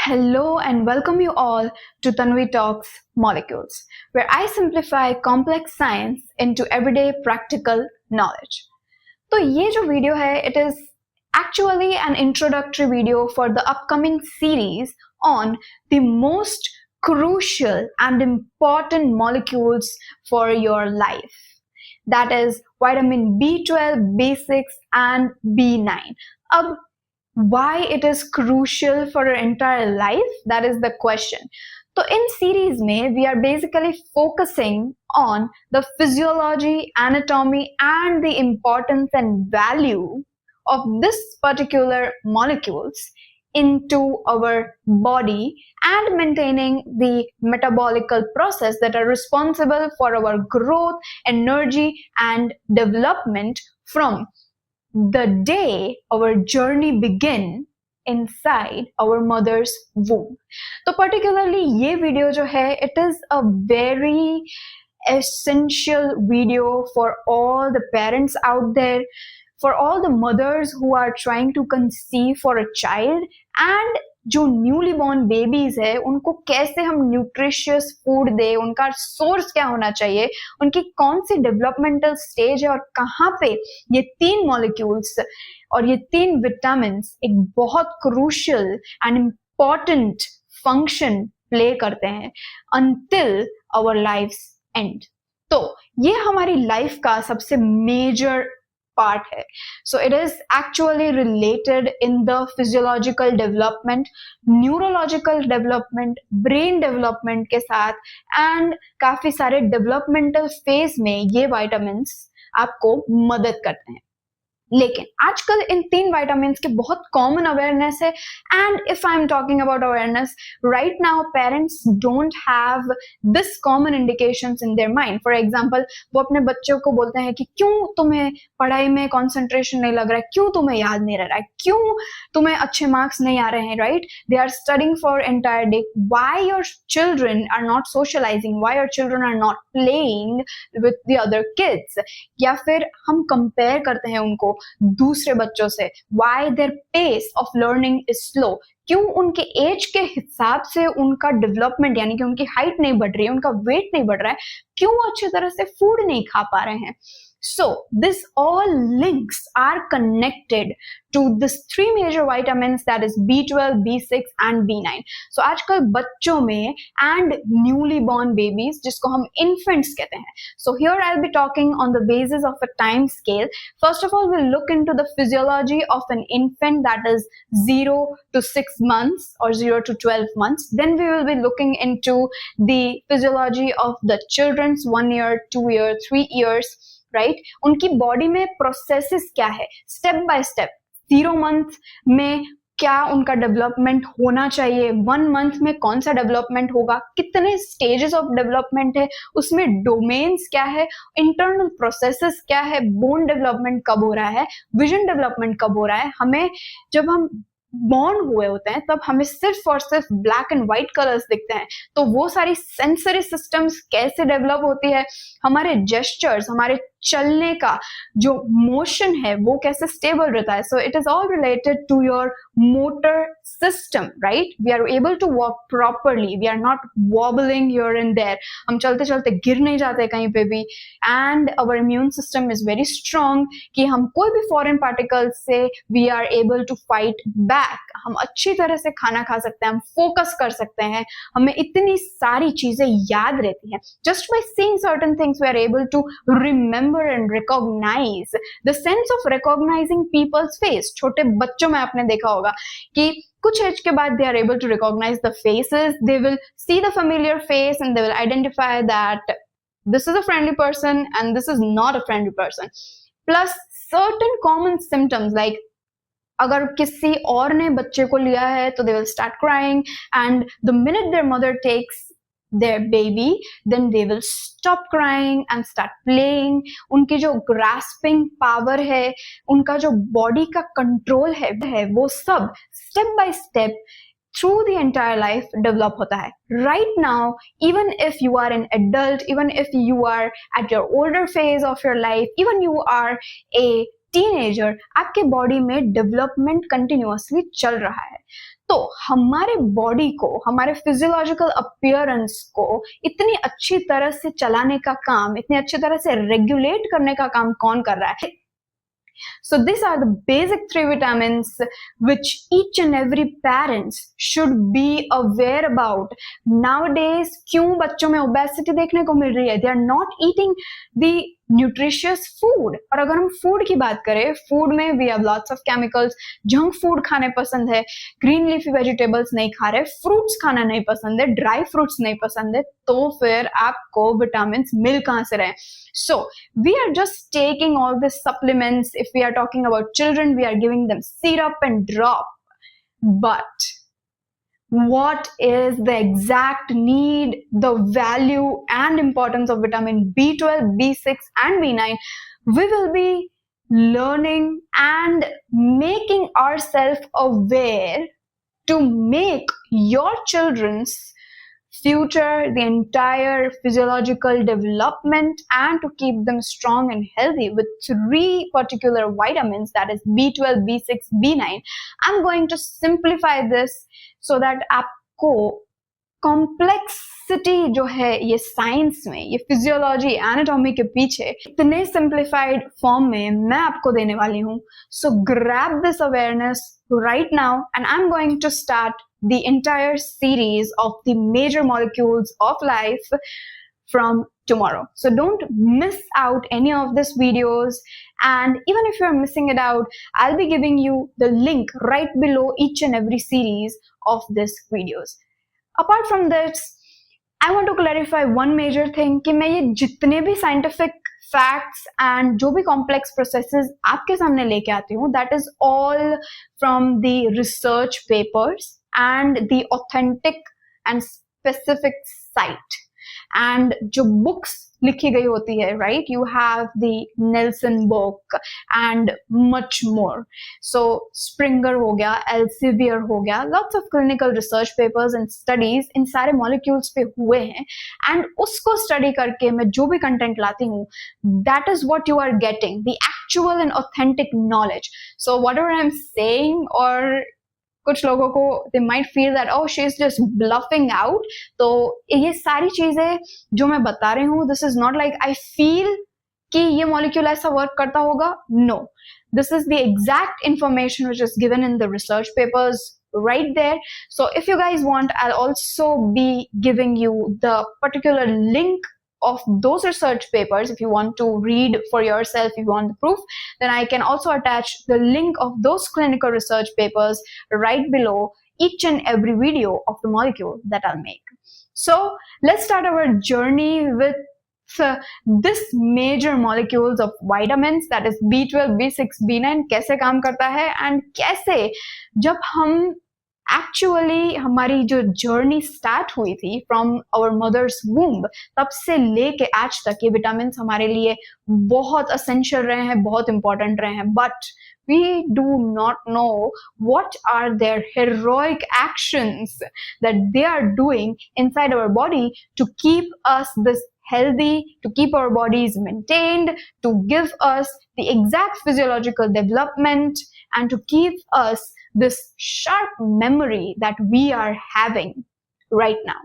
Hello and welcome you all to Tanvi Talks Molecules, where I simplify complex science into everyday practical knowledge. तो ये जो video है, it is actually an introductory video for the upcoming series on the most crucial and important molecules for your life. That is vitamin B12, B6 and B9. अब why it is crucial for our entire life, that is the question. So in series में we are basically focusing on the physiology, anatomy and the importance and value of this particular molecules into our body and maintaining the metabolical process that are responsible for our growth, energy and development from the day our journey begin inside our mother's womb. तो particularly ये video जो है, it is a very essential video for all the parents out there, for all the mothers who are trying to conceive for a child, and जो newly born babies है उनको कैसे हम nutritious food दे, उनका source क्या होना चाहिए, उनकी कौन सी डेवलपमेंटल स्टेज है और कहाँ पे ये तीन मॉलिक्यूल्स और ये तीन विटामिन एक बहुत crucial and important function play करते हैं अनटिल आवर लाइफ्स एंड. तो ये हमारी लाइफ का सबसे मेजर part है. So it is actually related in the physiological development, neurological development, brain development के साथ and काफी सारे developmental phase में ये vitamins आपको मदद करते हैं. लेकिन आजकल इन तीन विटामिन्स के बहुत कॉमन अवेयरनेस है and if I am talking about awareness right now parents don't have this common indications in their mind. For example वो अपने बच्चों को बोलते हैं कि क्यों तुम्हें पढ़ाई में कंसंट्रेशन नहीं लग रहा है, क्यों तुम्हें याद नहीं रह रहा है, क्यों तुम्हें अच्छे मार्क्स नहीं आ रहे हैं, right? They are studying for entire day. Why your children are not socialising, why your children are not playing with the other kids, या फिर हम कंपेयर करते हैं उनको दूसरे बच्चों से. Why their pace of learning is slow? क्यों उनके एज के हिसाब से उनका डेवलपमेंट यानी कि उनकी हाइट नहीं बढ़ रही है, उनका वेट नहीं बढ़ रहा है, क्यों अच्छी तरह से फूड नहीं खा पा रहे हैं. So this all links are connected to this three major vitamins, that is B12, B6 and B9. So आजकल बच्चों में and newly born babies जिसको हम infants कहते हैं. So here I'll be talking on the basis of a time scale. First of all, we'll look into the physiology of an infant, that is 0 to 6 months or 0 to 12 months. Then we will be looking into the physiology of the children's 1 year, 2 year, 3 years. Right उनकी body में processes क्या है step by step. 0 month में क्या उनका development होना चाहिए, 1 month में कौन सा डेवलपमेंट होगा, कितने स्टेजेस ऑफ डेवलपमेंट है, उसमें डोमेन्स क्या है, इंटरनल प्रोसेसेस क्या है, बोन डेवलपमेंट कब हो रहा है, विजन डेवलपमेंट कब हो रहा है. हमें जब हम बॉर्न हुए होते हैं तब हमें सिर्फ और सिर्फ ब्लैक एंड व्हाइट कलर्स दिखते हैं. तो वो सारी सेंसरी सिस्टम्स कैसे डेवलप होती है, हमारे जेस्चर्स, हमारे चलने का जो मोशन है वो कैसे स्टेबल रहता है. So it is all related to your motor system, right? We are able to walk properly, we are not wobbling here and there, हम चलते चलते गिर नहीं जाते कहीं पे भी. And our immune system is very strong कि हम कोई भी फॉरेन पार्टिकल्स से we are able to fight back. हम अच्छी तरह से खाना खा सकते हैं, हम फोकस कर सकते हैं, हमें इतनी सारी चीजें याद रहती हैं. Just by seeing certain things we are able to remember and recognize. The sense of recognizing people's face. छोटे बच्चों में आपने देखा होगा कि कुछ एज के बाद they are able to recognize the faces. They will see the familiar face and they will identify that this is a friendly person and this is not a friendly person. Plus certain common symptoms like अगर किसी और ने बच्चे को लिया है तो they will start crying and the minute their mother takes their baby then they will stop crying and start playing. उनकी जो grasping power है, उनका जो body का control है वो सब step by step through the entire life develop होता है. Right now, even if you are an adult, even if you are at your older phase of your life, even you are a teenager, आपके body में development continuously चल रहा है. तो हमारे body को, हमारे फिजियोलॉजिकल अपीयरेंस को इतनी अच्छी तरह से चलाने का काम, इतनी अच्छी तरह से रेगुलेट करने का काम कौन कर रहा है? So these are the basic three vitamins which each and every parents should be aware about. Nowadays क्यों बच्चों में obesity देखने को मिल रही है? They are not eating the nutritious food. और अगर हम food की बात करें, food में we have lots of chemicals. Junk food खाने पसंद है, ग्रीन लीफी वेजिटेबल्स नहीं खा रहे, फ्रूट्स खाना नहीं पसंद है, ड्राई फ्रूट्स नहीं पसंद है, तो फिर आपको विटामिन मिल कहां से रहे? So we are just taking all these supplements. If we are talking about children, we are giving them syrup and drop. But what is the exact need, the value and importance of vitamin B12, B6 and B9? We will be learning and making ourselves aware to make your children's future, the entire physiological development, and to keep them strong and healthy with three particular vitamins, that is B12, B6, B9. I'm going to simplify this so that आपको complexity जो है ये science में, ये physiology anatomy के पीछे इतने simplified form में मैं आपको देने वाली हूँ. सो grab this awareness right now, and I'm going to start the entire series of the major molecules of life from tomorrow. So don't miss out any of these videos, and even if you're missing it out, I'll be giving you the link right below each and every series of these videos. Apart from this, I want to clarify one major thing कि मैं ये जितने भी scientific facts and जो भी complex processes आपके सामने लेके आती हूँ, that is all from the research papers and the authentic and specific site. And जो books लिखी गई होती है, right? You have the Nelson book and much more. So Springer हो गया, Elsevier हो गया, lots of clinical research papers and studies इन सारे molecules पे हुए हैं, and उसको study करके मैं जो भी content लाती हूँ, that is what you are getting, the actual and authentic knowledge. So whatever I'm saying, or कुछ लोगों को they might feel that oh she is just bluffing out, तो ये सारी चीजें जो मैं बता रही हूँ, this is not like I feel कि ये molecule ऐसा work करता होगा. No, this is the exact information which is given in the research papers right there. So if you guys want, I'll also be giving you the particular link of those research papers. If you want to read for yourself, if you want the proof, then I can also attach the link of those clinical research papers right below each and every video of the molecule that I'll make. So let's start our journey with this major molecules of vitamins, that is B12, B6, B9 कैसे काम करता है, and कैसे जब हम actually हमारी जो journey start हुई थी फ्रॉम आवर मदर्स वूम्ब, तब से लेके आज तक ये विटामिन हमारे लिए बहुत असेंशियल रहे हैं, बहुत इंपॉर्टेंट रहे हैं. But we do not know what are their heroic actions that they are doing inside our body to keep us this healthy, to keep our bodies maintained, to give us the exact physiological development, and to keep us this sharp memory that we are having right now.